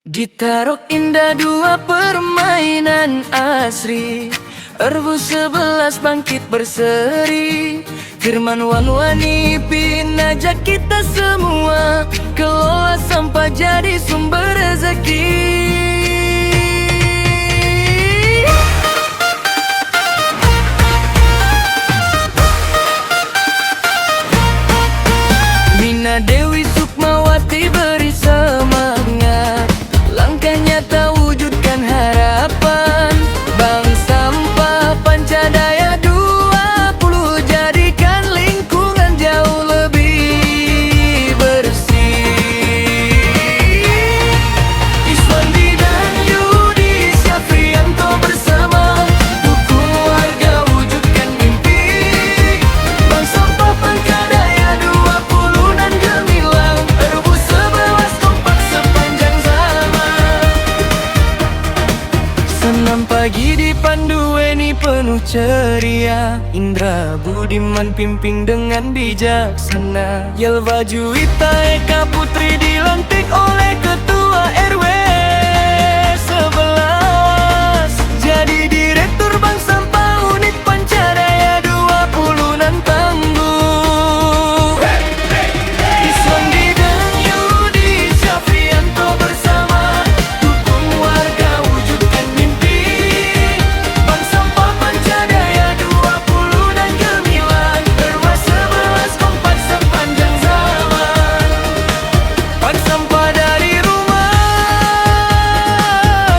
Ditarok indah dua permainan asri, Erbu 11 bangkit berseri. Firman Wanwani pin ajak kita semua, kelola sampah jadi sumber rezeki. Mina Dewi Sukmawati beri semangat, langkah nyata wujudkan harapan. Bank Sampah Pancadaya 20 jadikan lingkungan jauh lebih bersih. Iswandi dan Yudi Syafrianto bersama, dukung warga wujudkan mimpi. Bank Sampah Pancadaya 20 nan gemilang, Erbu 11 kompak sepanjang zaman. Senam pagi dipandu Weni penuh ceria, Indra Budiman pimpin dengan bijaksana. Yelva Juwita Eka Putri dilantik oleh Ketua RW 11, jadi Direktur Bank Sampah Unit Pancadaya 20 nan tangguh. Iswandi dan Yudi Syafrianto bersama, dukung warga wujudkan mimpi. Bank Sampah Pancadaya 20 dan gemilang, Erwa 11 kompak sepanjang zaman. Pak sampah dari rumah,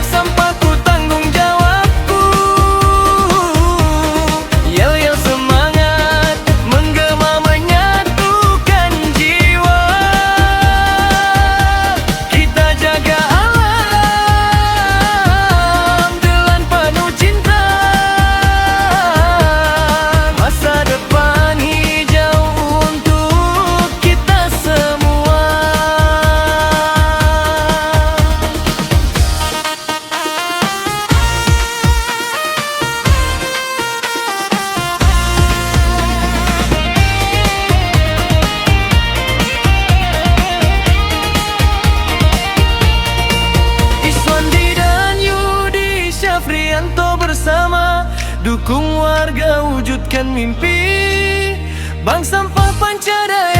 sampahku tanggung jawabku. Yel-yel semangat menggema menyatukan jiwa. Kita jaga alam dengan penuh cinta. Masa depan hijau untuk kita semua. Iswandi dan Yudi Syafrianto bersama, dukung warga wujudkan mimpi. Bank Sampah Pancadaya